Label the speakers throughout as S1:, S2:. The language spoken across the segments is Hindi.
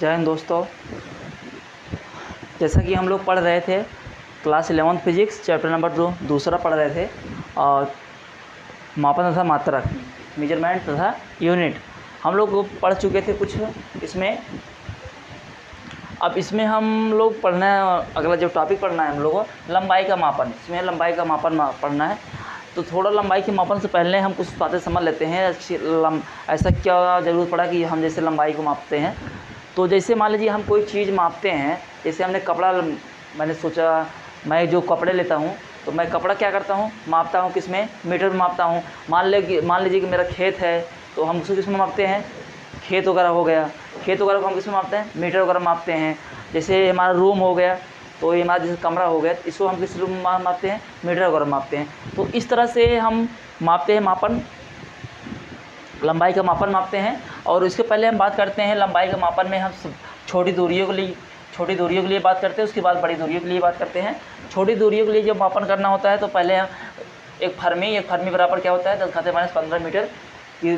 S1: जय हिंद दोस्तों। जैसा कि हम लोग पढ़ रहे थे क्लास 11 फिजिक्स चैप्टर नंबर 2 दूसरा पढ़ रहे थे और मापन तथा मात्रक मेजरमेंट तथा यूनिट हम लोग पढ़ चुके थे कुछ इसमें। अब इसमें हम लोग पढ़ना है, अगला जो टॉपिक पढ़ना है हम लोग को लंबाई का मापन। इसमें लंबाई का मापन पढ़ना है, तो थोड़ा लंबाई के मापन से पहले हम कुछ बातें समझ लेते हैं। ऐसा क्या ज़रूरत पड़ा कि हम जैसे लंबाई को मापते हैं। तो जैसे मान लीजिए हम कोई चीज़ मापते हैं, जैसे हमने कपड़ा, मैंने सोचा मैं जो कपड़े लेता हूँ तो मैं कपड़ा क्या करता हूँ, मापता हूँ किस में, मीटर में मापता हूँ। मान लीजिए कि मेरा खेत है तो हम उसको किस में मापते हैं, खेत वगैरह हो गया, खेत वगैरह को हम किस में मापते हैं, मीटर वगैरह मापते हैं। जैसे हमारा रूम हो गया तो ये हमारा जैसे कमरा हो गया, इसको हम किस रूम में मापते हैं, मीटर वगैरह मापते हैं। तो इस तरह से हम मापते हैं, मापन लंबाई का मापन मापते हैं। और इसके पहले हम बात करते हैं लंबाई का मापन में हम छोटी दूरियों के लिए बात करते हैं, उसके बाद बड़ी दूरियों के लिए बात करते हैं। छोटी दूरियों के लिए जब मापन करना होता है तो पहले हम एक फर्मी बराबर क्या होता है, 10⁻15 मीटर की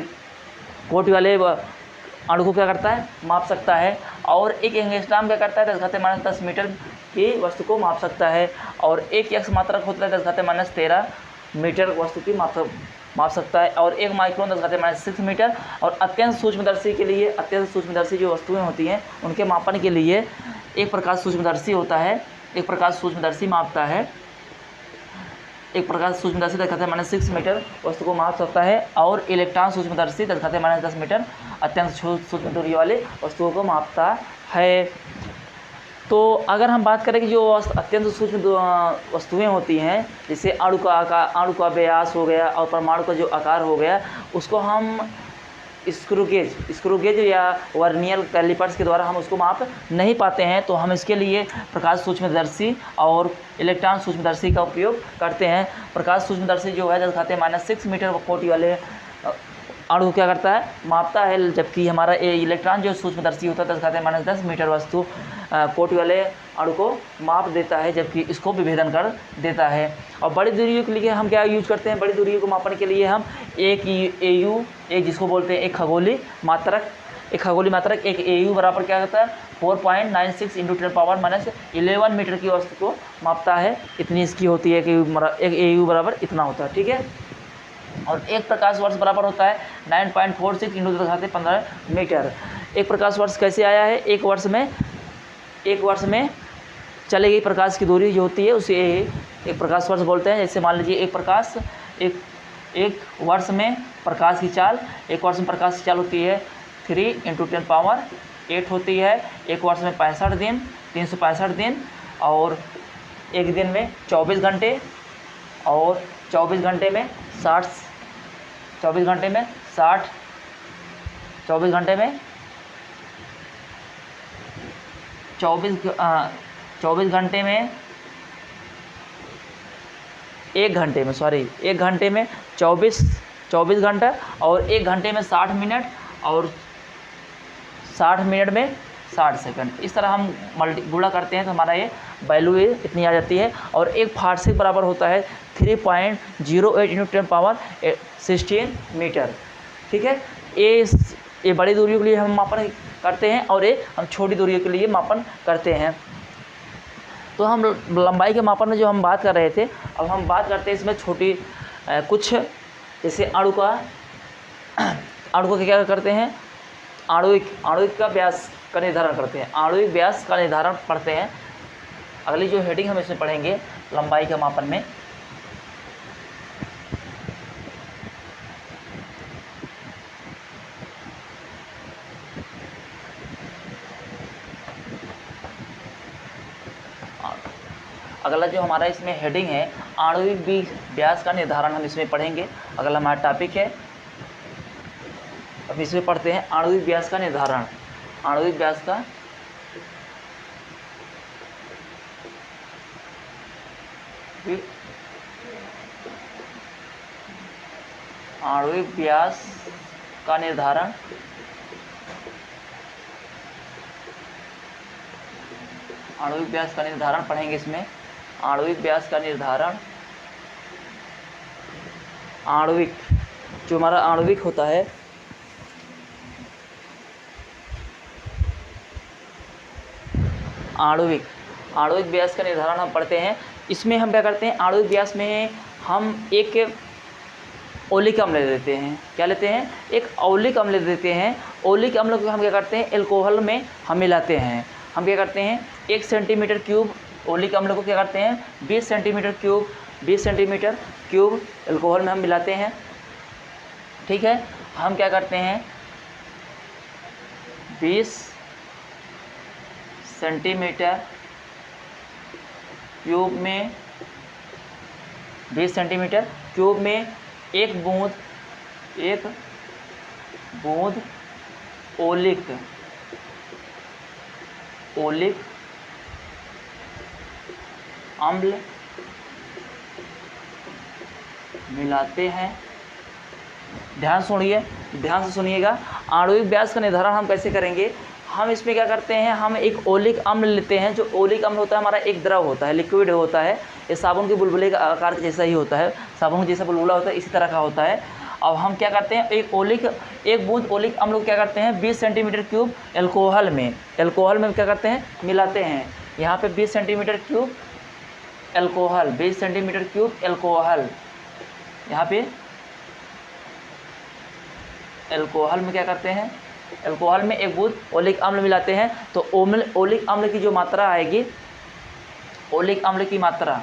S1: कोटि वाले अणु को क्या करता है, माप सकता है। और एक एंगस्ट्रॉम क्या करता है, 10⁻10 मीटर की वस्तु को माप सकता है। और एक एक्स मात्रक होता है 10⁻13 मीटर वस्तु की माप सकता है। और एक माइक्रोन 10⁻6 मीटर। और अत्यंत सूक्ष्मदर्शी जो वस्तुएं होती हैं उनके मापन के लिए एक प्रकाश सूक्ष्मदर्शी होता है, एक प्रकाश सूक्ष्मदर्शी मापता है। एक प्रकाश सूक्ष्मदर्शी 10⁻6 मीटर वस्तु को माप सकता है। और इलेक्ट्रॉन सूक्ष्मदर्शी 10⁻10 मीटर अत्यंत सूक्ष्म दूरी वाले वस्तुओं को मापता है। तो अगर हम बात करें कि जो अत्यंत सूक्ष्म वस्तुएं होती हैं, जैसे अणु का व्यास हो गया और परमाणु का जो आकार हो गया, उसको हम स्क्रू गेज या वर्नियर कैलिपर्स के द्वारा हम उसको माप नहीं पाते हैं। तो हम इसके लिए प्रकाश सूक्ष्मदर्शी और इलेक्ट्रॉन सूक्ष्मदर्शी का उपयोग करते हैं। प्रकाश सूक्ष्मदर्शी जो है 10⁻6 मीटर कोटि वाले अणु को क्या करता है, मापता है। जबकि हमारा इलेक्ट्रॉन जो सूक्ष्मदर्शी होता है 10⁻10 मीटर वस्तु कोटि वाले अणु को माप देता है, जबकि इसको विभेदन कर देता है। और बड़ी दूरियों के लिए हम क्या यूज करते हैं, बड़ी दूरियों को मापने के लिए हम एक जिसको बोलते हैं एक खगोलीय मात्रक, एक AU बराबर क्या होता है 4.96 × 10⁻11 मीटर की वस्तु को मापता है। इतनी इसकी होती है कि एक AU बराबर इतना होता है, ठीक है। और एक प्रकाश वर्ष बराबर होता है 9.46 × 10⁻15 मीटर। एक प्रकाश वर्ष कैसे आया है, एक वर्ष में चले गई प्रकाश की दूरी जो होती है उसे एक प्रकाश वर्ष बोलते हैं। जैसे मान लीजिए एक वर्ष में प्रकाश की चाल, होती है 3 × 10⁸ होती है। एक वर्ष में 65 दिन, 365 दिन। और एक दिन में 24 घंटे, और 24 घंटे में 60 24 घंटे में 1 घंटे में 24 घंटा, और 1 घंटे में 60 मिनट, और 60 मिनट में 60 सेकंड। इस तरह हम गुणा करते हैं तो हमारा ये वैल्यू इतनी आ जाती है। और एक फारसिक बराबर होता है 3.08 × 10⁻16 मीटर, ठीक है। ये बड़ी दूरियों के लिए हम मापन करते हैं और ये हम छोटी दूरियों के लिए मापन करते हैं। तो हम लंबाई के मापन में जो हम बात कर रहे थे, अब हम बात करते हैं इसमें छोटी कुछ, जैसे अणु का क्या करते हैं, आणविक का व्यास का निर्धारण करते हैं, आणविक व्यास का निर्धारण पढ़ते हैं। अगली जो हेडिंग हम इसमें पढ़ेंगे लंबाई के मापन में, अगला जो हमारा इसमें हेडिंग है आणविक व्यास का निर्धारण, हम इसमें पढ़ेंगे। अगला हमारा टॉपिक है, अब इसमें पढ़ते हैं आणविक व्यास का निर्धारण। आणविक व्यास का निर्धारण पढ़ेंगे इसमें। आणविक व्यास का निर्धारण, जो हमारा आणविक होता है आणविक व्यास का निर्धारण हम पढ़ते हैं। इसमें हम क्या करते हैं, आणविक व्यास में हम एक ओलिक अम्ल ले लेते हैं। क्या लेते हैं, एक औलिक अम्ल ले देते हैं। ओलिक अम्ल को हम क्या करते हैं, एल्कोहल में हम मिलाते हैं। हम क्या करते हैं, 1 सेंटीमीटर क्यूब ओलिक अम्ल को क्या करते हैं, 20 सेंटीमीटर क्यूब एल्कोहल में हम मिलाते हैं। ठीक है, हम क्या करते हैं, 20 सेंटीमीटर क्यूब में 20 सेंटीमीटर क्यूब में एक बूंद ओलिक अम्ल मिलाते हैं। ध्यान से सुनिएगा। आणविक व्यास का निर्धारण हम कैसे करेंगे, हम इसमें क्या करते हैं, हम एक ओलिक अम्ल लेते हैं। जो ओलिक अम्ल होता है हमारा एक द्रव होता है, लिक्विड होता है। ये साबुन के बुलबुले का आकार के जैसा ही होता है, साबुन जैसा बुलबुला होता है, इसी तरह का होता है। अब हम क्या करते हैं, एक बूंद ओलिक अम्ल को क्या करते हैं, 20 सेंटीमीटर क्यूब एल्कोहल में क्या करते हैं, मिलाते हैं। यहाँ पे 20 सेंटीमीटर क्यूब एल्कोहल, यहाँ पे एल्कोहल में क्या करते हैं, एल्कोहल में एक बूंद ओलिक अम्ल मिलाते हैं। तो ओलिक अम्ल की जो मात्रा आएगी, ओलिक अम्ल की मात्रा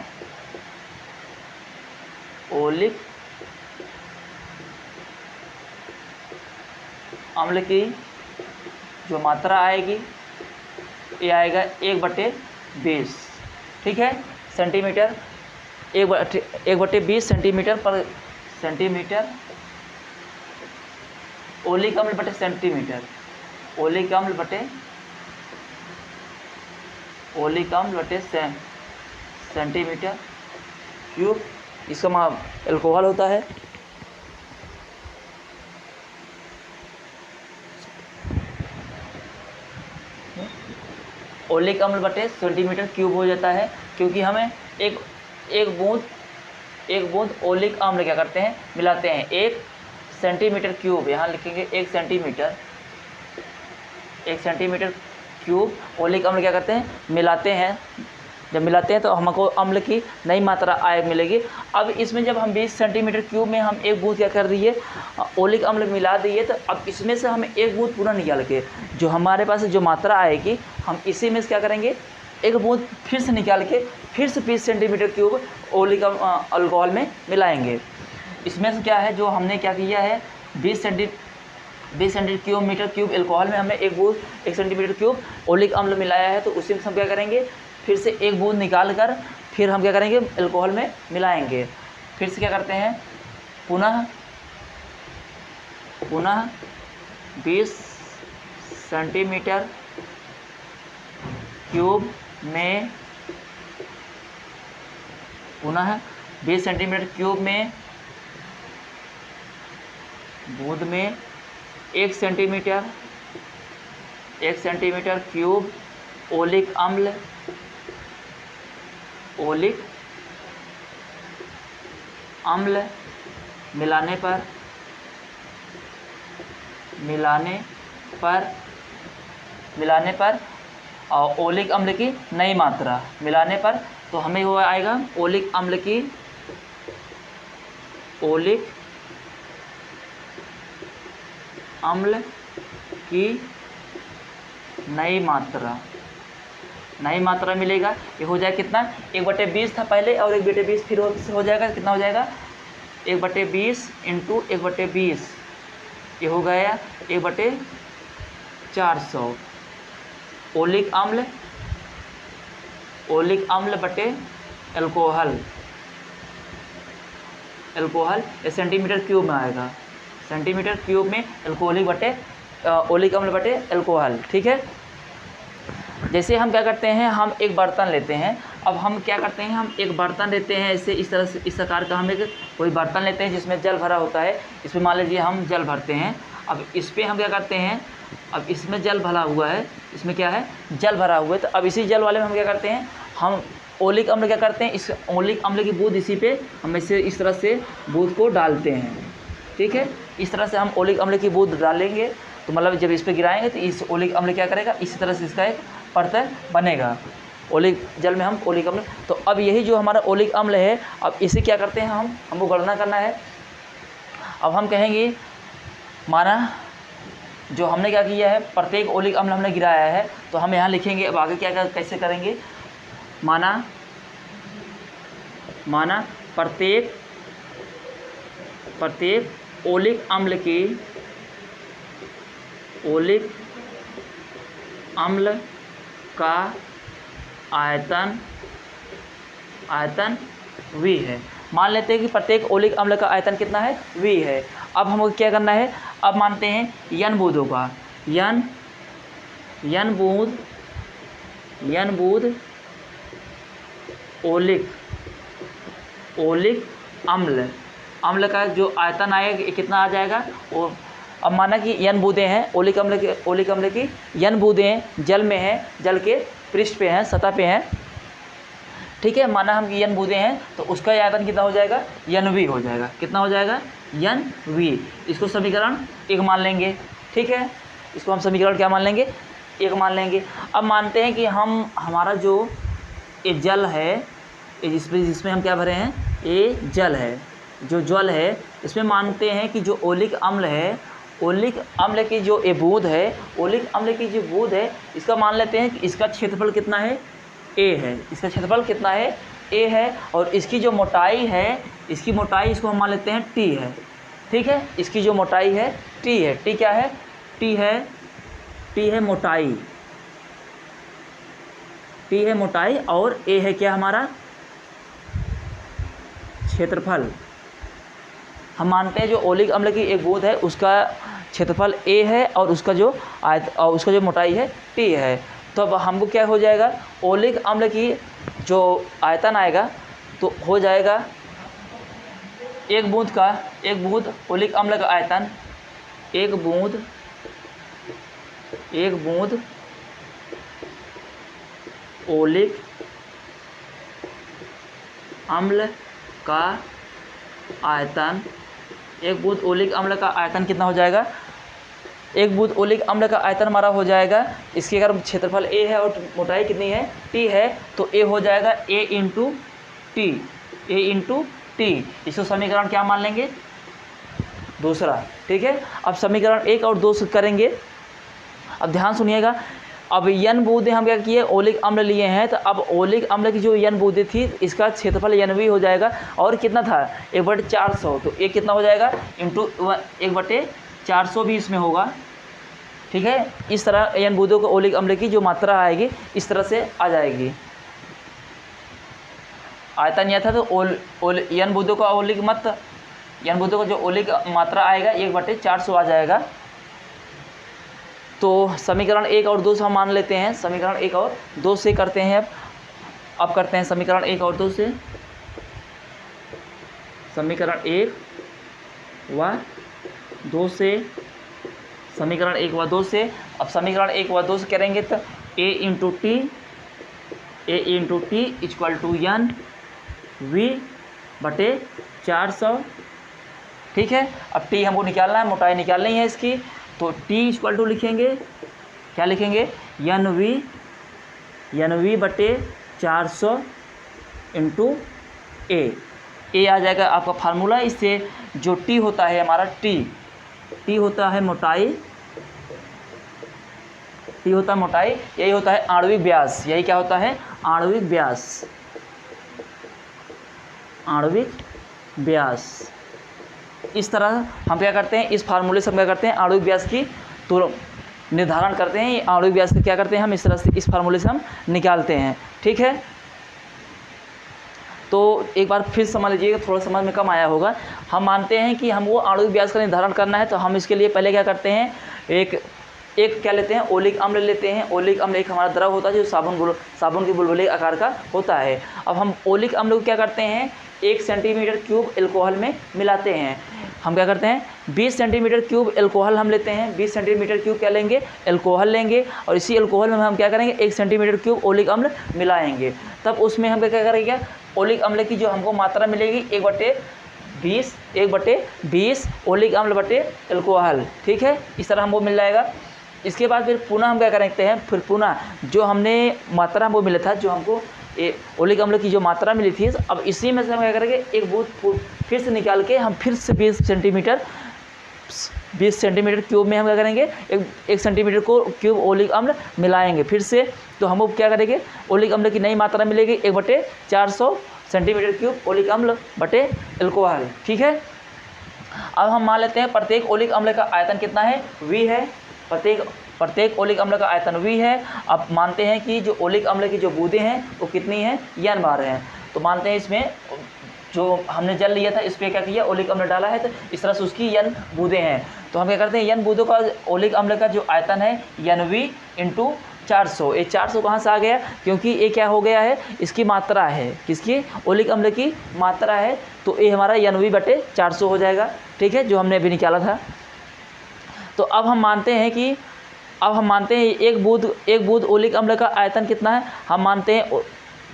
S1: आएगी, ये आएगा 1/20। ठीक है, सेंटीमीटर 1/20 सेंटीमीटर पर सेंटीमीटर ओलिक अम्ल बटे सेंटीमीटर, ओलिक अम्ल बटे सेंटीमीटर क्यूब, इसका एल्कोहल होता है। ओलिक अम्ल बटे सेंटीमीटर क्यूब हो जाता है, क्योंकि हमें एक बूंद ओलिक अम्ल क्या करते हैं, मिलाते हैं। 1 सेंटीमीटर क्यूब, यहाँ लिखेंगे 1 सेंटीमीटर क्यूब ओलिक अम्ल क्या करते हैं, मिलाते हैं। जब मिलाते हैं तो हमको अम्ल की नई मात्रा मिलेगी। अब इसमें जब हम 20 सेंटीमीटर क्यूब में हम एक बूंद क्या कर दिए, ओलिक अम्ल मिला दिए, तो अब इसमें से हम एक बूंद पूरा निकाल के जो हमारे पास जो मात्रा आएगी, हम इसी में से क्या करेंगे, एक बूंद फिर से निकाल के फिर से 20 सेंटीमीटर क्यूब ओलिक अल्कोहल में मिलाएंगे। इसमें से क्या है, जो हमने क्या किया है, 20 सेंटीमीटर क्यूब एल्कोहल में हमने 1 सेंटीमीटर क्यूब ओलिक अम्ल मिलाया है। तो उसी में हम क्या करेंगे, फिर से एक बूंद निकाल कर फिर हम क्या करेंगे, एल्कोहल में मिलाएंगे। फिर से क्या करते हैं, पुनः 20 सेंटीमीटर क्यूब में बूंद में 1 सेंटीमीटर क्यूब ओलिक अम्ल मिलाने पर और ओलिक अम्ल की नई मात्रा मिलाने पर, तो हमें वो आएगा ओलिक अम्ल की नई मात्रा मिलेगा। ये हो जाएगा कितना, 1/20 था पहले और 1/20 फिर हो जाएगा, कितना हो जाएगा, 1/20 इंटू 1/20, ये हो गया 1/400 ओलिक अम्ल बटे एल्कोहल ये सेंटीमीटर क्यूब में आएगा, सेंटीमीटर क्यूब में ओलिक अम्ल बटे एल्कोहल। ठीक है, जैसे हम क्या करते हैं, हम एक बर्तन लेते हैं। अब हम क्या करते हैं, हम एक बर्तन लेते हैं, ऐसे इस तरह से, इस आकार का हम एक कोई बर्तन लेते हैं जिसमें जल भरा होता है। इसमें मान लीजिए हम जल भरते हैं। अब इस पर हम क्या करते हैं, अब इसमें जल भरा हुआ है, इसमें क्या है, जल भरा हुआ है। तो अब इसी जल वाले में हम क्या करते हैं, हम ओलिक अम्ल क्या करते हैं, इस ओलिक अम्ल की बूंद इसी पे हम इस तरह से बूंद को डालते हैं। ठीक है, इस तरह से हम ओलिक अम्ल की बूंद डालेंगे। तो मतलब जब इस पर गिराएंगे तो इस ओलिक अम्ल क्या करेगा, इसी तरह से इसका एक परत बनेगा ओलिक जल में हम ओलिक अम्ल। तो अब यही जो हमारा ओलिक अम्ल है, अब इसे क्या करते हैं हमको गणना करना है। अब हम कहेंगे माना जो हमने क्या किया है, प्रत्येक ओलिक अम्ल हमने गिराया है, तो हम यहाँ लिखेंगे। अब आगे क्या कैसे करेंगे, माना प्रत्येक ओलिक अम्ल का आयतन V है। मान लेते हैं कि प्रत्येक ओलिक अम्ल का आयतन कितना है, V है। अब हमको क्या करना है, अब मानते हैं n बूंदों का, n बूंद ओलिक अम्ल का जो आयतन आएगा कितना आ जाएगा। वो अब माना कि n बूंदें हैं ओलिक अम्ल की n बूंदें जल में हैं, जल के पृष्ठ पे हैं, सतह पे हैं, ठीक है। माना हम कि n बूंदें हैं तो उसका आयतन कितना हो जाएगा, NV हो जाएगा। कितना हो जाएगा, NV। इसको समीकरण 1 मान लेंगे, ठीक है। इसको हम समीकरण क्या मान लेंगे, 1 मान लेंगे। अब मानते हैं कि हमारा जो ये जल है, जिसमें हम क्या भरे हैं, ये जल है, जो जल है इसमें मानते हैं कि जो ओलिक अम्ल है, ओलिक अम्ल की जो ये बूंद है, ओलिक अम्ल की जो बूंद है, इसका मान लेते हैं कि इसका क्षेत्रफल कितना है, A है। इसका क्षेत्रफल कितना है, A है। और इसकी जो मोटाई है, इसकी मोटाई इसको हम मान लेते हैं T है, ठीक है। इसकी जो मोटाई है T है। T क्या है, T है मोटाई, T है मोटाई, और A है क्या हमारा क्षेत्रफल। हम मानते हैं जो ओलिक अम्ल की एक बूंद है उसका क्षेत्रफल A है और उसका जो मोटाई है T है। तो अब हमको क्या हो जाएगा, ओलिक अम्ल की जो आयतन आएगा तो हो जाएगा एक बूंद ओलिक अम्ल का आयतन, एक बूंद ओलिक अम्ल का आयतन, एक बूंद ओलिक अम्ल का आयतन कितना हो जाएगा, एक बूंद ओलिक अम्ल का आयतन हमारा हो जाएगा। इसकी अगर क्षेत्रफल A है और मोटाई कितनी है, T है, तो A हो जाएगा A इंटू टी। इसको समीकरण क्या मान लेंगे, दूसरा, ठीक है। अब समीकरण 1 और 2 से करेंगे। अब ध्यान सुनिएगा, अब n बूंदें हम क्या किए, ओलिक अम्ल लिए हैं, तो अब ओलिक अम्ल की जो n बूंदें थी इसका क्षेत्रफल NV हो जाएगा। और कितना था, 1/400, तो ये कितना हो जाएगा, इंटू 1/400 भी इसमें होगा, ठीक है। इस तरह n बूंदों को ओलिक अम्ल की जो मात्रा आएगी इस तरह से आ जाएगी। आयतन यह था तो n बूंदों का जो ओलिक मात्रा आएगा 1/400 आ जाएगा। तो समीकरण 1 और 2 से हम मान लेते हैं, समीकरण 1 और 2 से करते हैं। अब करते हैं समीकरण 1 और 2 से, समीकरण 1 व 2 से, समीकरण 1 व 2 से। अब समीकरण 1 व 2 से करेंगे तो A into T equal to NV/400, ठीक है। अब T हमको निकालना है, मोटाई निकालनी है इसकी, तो T इक्वल टू लिखेंगे, क्या लिखेंगे, NV/400 इंटू A आ जाएगा आपका फार्मूला। इससे जो T होता है हमारा, T होता है मोटाई, T होता है मोटाई, यही होता है आणविक व्यास। यही क्या होता है, आणविक व्यास। इस तरह हम क्या करते हैं, इस फार्मूले से हम क्या करते हैं, आणविक व्यास की तो निर्धारण करते हैं। आणविक व्यास का क्या करते हैं हम, इस तरह से इस फार्मूले से हम निकालते हैं, ठीक है। तो एक बार फिर समझ लीजिएगा, थोड़ा समझ में कम आया होगा। हम मानते हैं कि हम वो आणविक व्यास का निर्धारण करना है, तो हम इसके लिए पहले क्या करते हैं, एक क्या लेते हैं, ओलिक अम्ल लेते हैं। ओलिक अम्ल एक हमारा द्रव होता है जो साबुन के बुलबुले आकार का होता है। अब हम ओलिक अम्ल को क्या करते हैं, 1 सेंटीमीटर क्यूब एल्कोहल में मिलाते हैं। हम क्या करते हैं, 20 सेंटीमीटर क्यूब एल्कोहल हम लेते हैं, 20 सेंटीमीटर क्यूब क्या लेंगे, एल्कोहल लेंगे। और इसी एल्कोहल में हम क्या करेंगे, 1 सेंटीमीटर क्यूब ओलिक अम्ल मिलाएंगे। तब उसमें हम क्या करेंगे, ओलिक अम्ल की जो हमको मात्रा मिलेगी 20 1/20 ओलिक अम्ल बटे एल्कोहल, ठीक है, इस तरह हमको मिल जाएगा। इसके बाद फिर पुनः हम क्या करते हैं, फिर पुनः जो हमने मात्रा हमको मिला था, जो हमको ओलिक अम्ल की जो मात्रा मिली थी, अब इसी में से हम क्या करेंगे, एक बूंद फिर से निकाल के हम फिर से 20 सेंटीमीटर क्यूब में हम क्या करेंगे, एक सेंटीमीटर को क्यूब ओलिक अम्ल मिलाएंगे फिर से। तो हम क्या करेंगे, ओलिक अम्ल की नई मात्रा मिलेगी 1/400 सेंटीमीटर क्यूब ओलिक अम्ल बटे एल्कोहल, ठीक है। अब हम मान लेते हैं प्रत्येक ओलिक अम्ल का आयतन कितना है, V है, प्रत्येक ओलिक अम्ल का आयतन V है। अब मानते हैं कि जो ओलिक अम्ल की जो बूंदें हैं वो कितनी हैं, N बार हैं। तो मानते हैं इसमें जो हमने जल लिया था इस पर क्या किया, ओलिक अम्ल डाला है, तो इस तरह से उसकी N बूंदें हैं। तो हम क्या करते हैं, N बूंदों का ओलिक अम्ल का जो आयतन है NV × 400। ये 400 कहाँ से आ गया, क्योंकि ये क्या हो गया है, इसकी मात्रा है, किसकी, ओलिक अम्ल की मात्रा है। तो ये हमारा NV/400 हो जाएगा, ठीक है, जो हमने अभी निकाला था। तो अब हम मानते हैं एक बूंद ओलिक अम्ल का आयतन कितना है। हम मानते हैं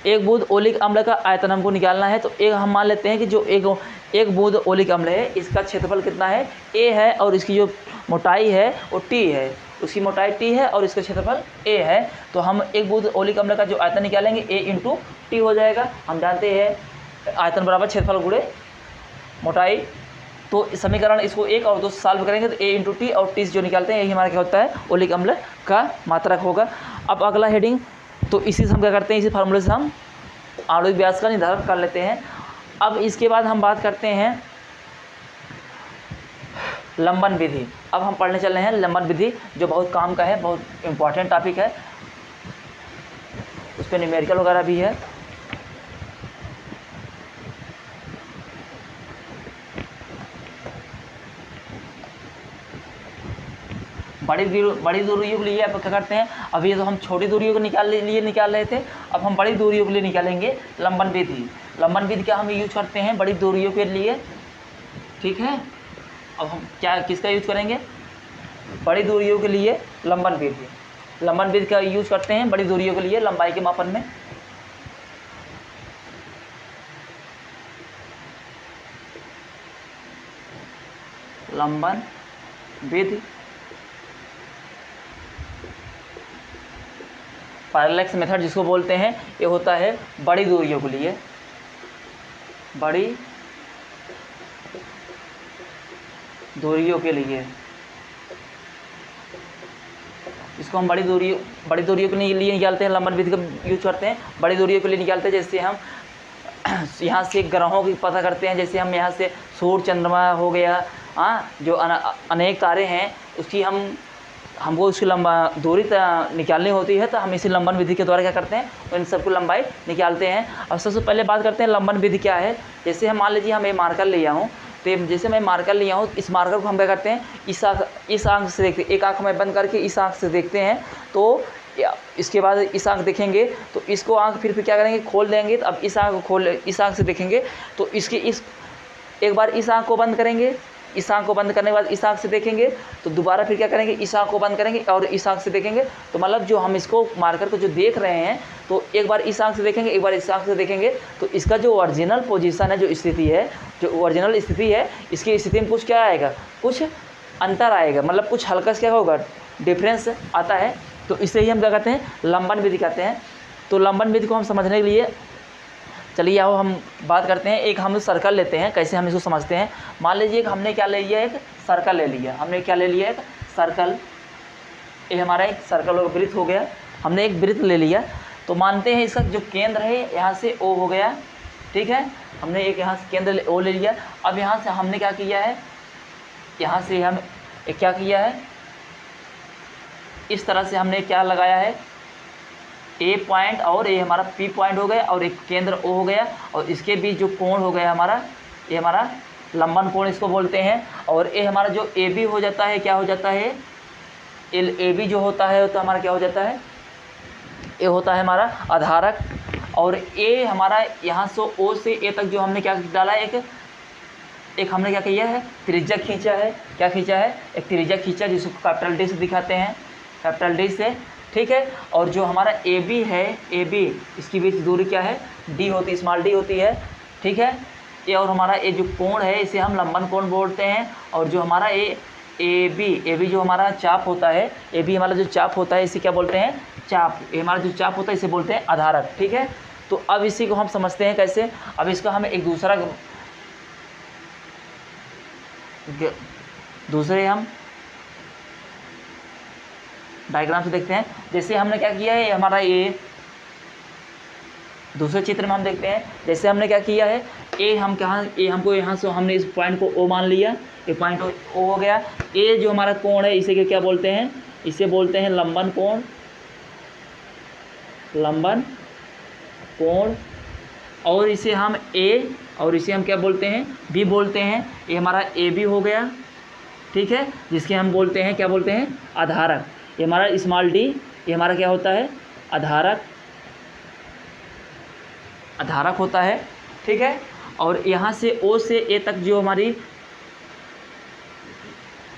S1: एक बूंद ओलिक अम्ल का आयतन हमको निकालना है। तो एक हम मान लेते हैं कि जो एक बूंद ओलिक अम्ल है, इसका क्षेत्रफल कितना है, A है, और इसकी जो मोटाई है वो T है, उसकी मोटाई T है और इसका क्षेत्रफल A है। तो हम एक बूंद ओलिक अम्ल का जो आयतन निकालेंगे A × T हो जाएगा। हम जानते हैं आयतन बराबर क्षेत्रफल गुणे मोटाई। तो समीकरण इसको 1 और 2 से सॉल्व करेंगे तो A × T और T जो निकालते हैं यही हमारा क्या होता है, ओलिक अम्ल का मात्रक होगा। अब अगला हेडिंग, तो इसी से हम क्या करते हैं, इसी फार्मूले से हम आणविक व्यास का निर्धारण कर लेते हैं। अब इसके बाद हम बात करते हैं लंबन विधि। अब हम पढ़ने चल रहे हैं लंबन विधि, जो बहुत काम का है, बहुत इम्पॉर्टेंट टॉपिक है, उस पर न्यूमेरिकल वगैरह भी है। बड़ी दूरियों के लिए आप क्या करते हैं, अभी तो हम छोटी दूरियों को निकाल रहे थे, अब हम बड़ी दूरियों के लिए निकालेंगे लंबन विधि। लंबन विधि क्या हम यूज करते हैं बड़ी दूरियों के लिए, ठीक है। अब हम किसका यूज करेंगे, बड़ी दूरियों के लिए लंबन विधि का यूज करते हैं बड़ी दूरियों के लिए लंबाई के मापन में। लंबन विधि पैरेलैक्स मेथड जिसको बोलते हैं, ये होता है बड़ी दूरियों के लिए, बड़ी दूरियों के लिए। इसको हम बड़ी दूरियों के लिए निकालते हैं, लंबन विधि का यूज करते हैं बड़ी दूरियों के लिए निकालते हैं। जैसे हम यहाँ से ग्रहों की पता करते हैं, जैसे हम यहाँ से सूर्य चंद्रमा हो गया, जो अनेक तारे हैं, उसकी हमको उसकी दूरी निकालनी होती है, तो हम इसी लंबन विधि के द्वारा क्या करते हैं, इन सबको लंबाई निकालते हैं। और सबसे पहले बात करते हैं लंबन विधि क्या है। जैसे हम मान लीजिए हम ये मार्कर लिया हूँ, तो जैसे मैं मार्कर लिया हूँ, इस मार्कर को हम क्या करते हैं, इस आंख से देखते हैं, एक आंख में बंद करके इस आंख से देखते हैं, तो इसके बाद इस आंख देखेंगे, तो इसको आंख फिर क्या करेंगे, खोल देंगे। तो अब इस आंख से देखेंगे, तो एक बार इस आंख को बंद करेंगे, इस आंख को बंद करने के बाद इस आंख से देखेंगे, तो दोबारा फिर क्या करेंगे, इस आंख को बंद करेंगे और इस आंख से देखेंगे। तो मतलब जो हम इसको मार्कर को जो देख रहे हैं, तो एक बार इस आंख से देखेंगे, एक बार इस आंख से देखेंगे, तो इसका जो ओरिजिनल पोजीशन है, जो स्थिति है, जो ओरिजिनल स्थिति है, इसकी स्थिति में कुछ क्या आएगा, कुछ अंतर आएगा, मतलब कुछ हल्का सा क्या होगा, डिफरेंस आता है। तो इसे ही हम क्या कहते हैं, लंबन विधि कहते हैं। तो लंबन विधि को हम समझने के लिए चलिए आओ हम बात करते हैं। एक हम सर्कल लेते हैं, कैसे हम इसको समझते हैं। मान लीजिए हमने क्या ले लिया, एक सर्कल ले लिया, हमने क्या ले लिया, एक सर्कल। ये हमारा एक सर्कल और वृत्त हो गया, हमने एक वृत्त ले लिया। तो मानते हैं इसका जो केंद्र है यहाँ से O हो गया, ठीक है, हमने एक यहाँ से केंद्र O ले लिया। अब यहाँ से हमने क्या किया है, यहाँ से हम क्या किया है, इस तरह से हमने क्या लगाया है, A पॉइंट और ये हमारा P पॉइंट हो गया और एक केंद्र O हो गया, और इसके बीच जो कोण हो गया हमारा, ये हमारा लंबन कोण इसको बोलते हैं। और ये हमारा जो AB हो जाता है, क्या हो जाता है, AB जो होता है तो हमारा क्या हो जाता है, ये होता है हमारा आधारक। और A हमारा यहाँ से O से A तक जो हमने क्या डाला है, एक हमने क्या किया है, त्रिज्या खींचा है। क्या खींचा है, एक त्रिज्या खींचा, जिसको कैपिटल D से दिखाते हैं, कैपिटल D से, ठीक है। और जो हमारा AB है, AB इसकी बीच दूरी क्या है, D होती है, स्मॉल d होती है, ठीक है। ये और हमारा ये जो कोण है इसे हम लंबन कोण बोलते हैं। और जो हमारा ए बी जो हमारा चाप होता है, ए बी हमारा जो चाप होता है इसे क्या बोलते हैं, चाप। ये हमारा जो चाप होता है इसे बोलते हैं आधारक। ठीक है, तो अब इसी को हम समझते हैं कैसे। अब इसका हम एक दूसरे हम डायग्राम से देखते हैं। जैसे हमने क्या किया है, हमारा ये दूसरे चित्र में हम देखते हैं, जैसे हमने क्या किया है, ए हम कहाँ, ए हमको यहाँ से हमने इस पॉइंट को ओ मान लिया, ये पॉइंट ओ हो गया। ए जो हमारा कोण है इसे क्या बोलते हैं, इसे बोलते हैं लंबन कोण, लंबन कोण। और इसे हम ए और इसे हम क्या बोलते हैं, बी बोलते हैं। ये हमारा ए बी हो गया, ठीक है, जिसके हम बोलते हैं क्या बोलते हैं, आधारक। ये हमारा स्मॉल डी, ये हमारा क्या होता है, आधारक, आधारक होता है। ठीक है, और यहाँ से ओ से ए तक जो हमारी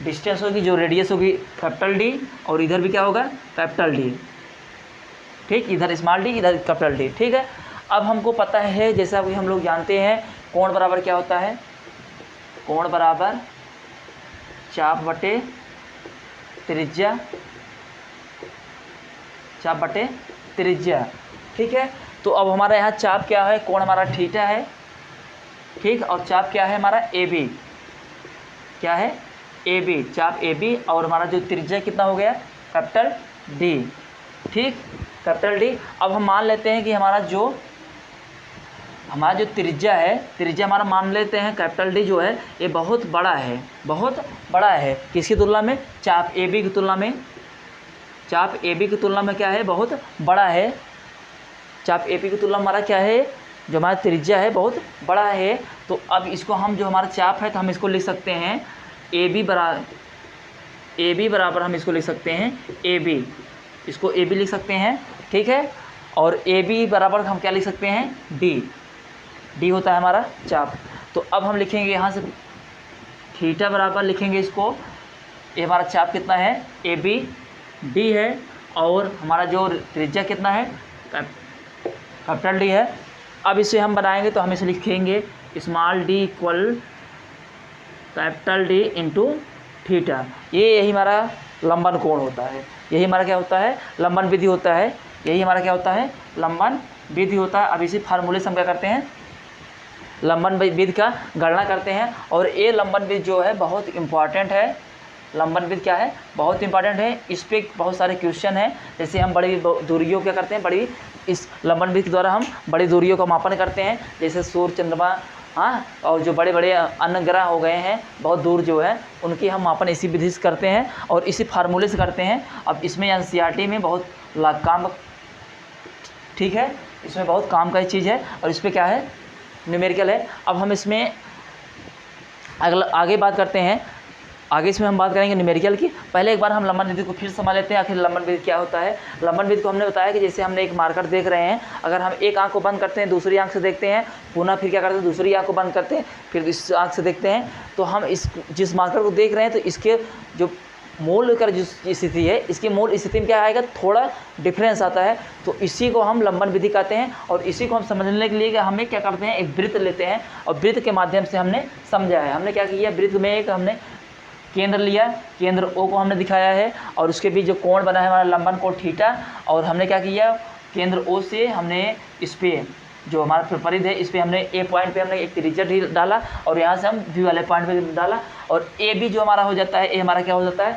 S1: डिस्टेंस होगी, जो रेडियस होगी, कैपिटल डी, और इधर भी क्या होगा, कैपिटल डी। ठीक, इधर स्मॉल डी, इधर कैपिटल डी। ठीक है, अब हमको पता है, जैसा कि हम लोग जानते हैं, कोण बराबर क्या होता है, कोण बराबर चाप बटे त्रिज्या, चाप बटे त्रिज्या। ठीक है, तो अब हमारा यहाँ चाप क्या है, कोण हमारा थीटा है, ठीक, और चाप क्या है हमारा ए बी, क्या है, ए बी, चाप ए बी, और हमारा जो त्रिज्या कितना हो गया, कैपिटल डी। ठीक, कैपिटल डी। अब हम मान लेते हैं कि हमारा जो त्रिज्या है, त्रिज्या हमारा मान लेते हैं कैपिटल डी जो है ये बहुत बड़ा है, बहुत बड़ा है। किसकी तुलना में, चाप ए बी की तुलना में, चाप ए बी की तुलना में क्या है, बहुत बड़ा है। चाप ए बी की तुलना में हमारा क्या है, जो हमारा त्रिज्या है बहुत बड़ा है। तो अब इसको हम, जो हमारा चाप है, तो हम इसको लिख सकते हैं ए बी बराबर हम इसको लिख सकते हैं ए बी, इसको ए बी लिख सकते हैं। ठीक है, और ए बी बराबर हम क्या लिख सकते हैं, डी, डी होता है हमारा चाप। तो अब हम लिखेंगे यहाँ से थीटा बराबर लिखेंगे इसको, ये हमारा चाप कितना है, ए बी, डी है, और हमारा जो त्रिज्या कितना है, कैपिटल डी है। अब इसे हम बनाएंगे तो हम इसे लिखेंगे small D equal capital D into theta. यही हमारा लंबन कोण होता है, यही हमारा क्या होता है, लंबन विधि होता है, यही हमारा क्या होता है, लंबन विधि होता है। अब इसी फार्मूले से हम क्या करते हैं, लंबन विधि का गणना करते हैं। और ये लंबन विधि जो है बहुत इम्पॉर्टेंट है, लंबन विधि क्या है, बहुत इंपॉर्टेंट है। इस पर बहुत सारे क्वेश्चन हैं, जैसे हम बड़ी दूरियों क्या करते हैं, बड़ी इस लंबन विधि के द्वारा हम बड़ी दूरियों का मापन करते हैं, जैसे सूर्य, चंद्रमा, हाँ, और जो बड़े बड़े अन्य ग्रह हो गए हैं बहुत दूर जो है, उनकी हम मापन इसी विधि से करते हैं और इसी फार्मूले से करते हैं। अब इसमें एनसीईआरटी में बहुत काम, ठीक है, इसमें बहुत काम का चीज़ है, और इस पर क्या है, न्यूमेरिकल है। अब हम इसमें आगे बात करते हैं, आगे इसमें हम बात करेंगे न्यूमेरिकल की। पहले एक बार हम लंबन विधि को फिर समझ लेते हैं, आखिर लंबन विधि क्या होता है। लंबन विधि को हमने बताया कि जैसे हमने एक मार्कर देख रहे हैं, अगर हम एक आंख को बंद करते हैं, दूसरी आंख से देखते हैं, पुनः फिर क्या करते हैं, दूसरी आंख को बंद करते हैं, फिर इस आंख से देखते हैं, तो हम जिस मार्कर को देख रहे हैं, तो इसके जो मूल का जो स्थिति है, इसकी मूल स्थिति में क्या आएगा, थोड़ा डिफरेंस आता है, तो इसी को हम लंबन विधि कहते हैं। और इसी को हम समझने के लिए हमें क्या करते हैं, एक वृत्त लेते हैं, और वृत्त के माध्यम से हमने समझा है। हमने क्या किया, वृत्त में एक हमने केंद्र लिया, केंद्र ओ को हमने दिखाया है, और उसके बीच जो कोण बना है हमारा लंबन कोण थीटा, और हमने क्या किया, केंद्र ओ से हमने इस पे जो हमारा परिध है, इस पे हमने ए पॉइंट पे हमने एक त्रिज्या डाला, और यहाँ से हम बी वाले पॉइंट पे डाला, और ए बी जो हमारा हो जाता है, ए हमारा क्या हो जाता है,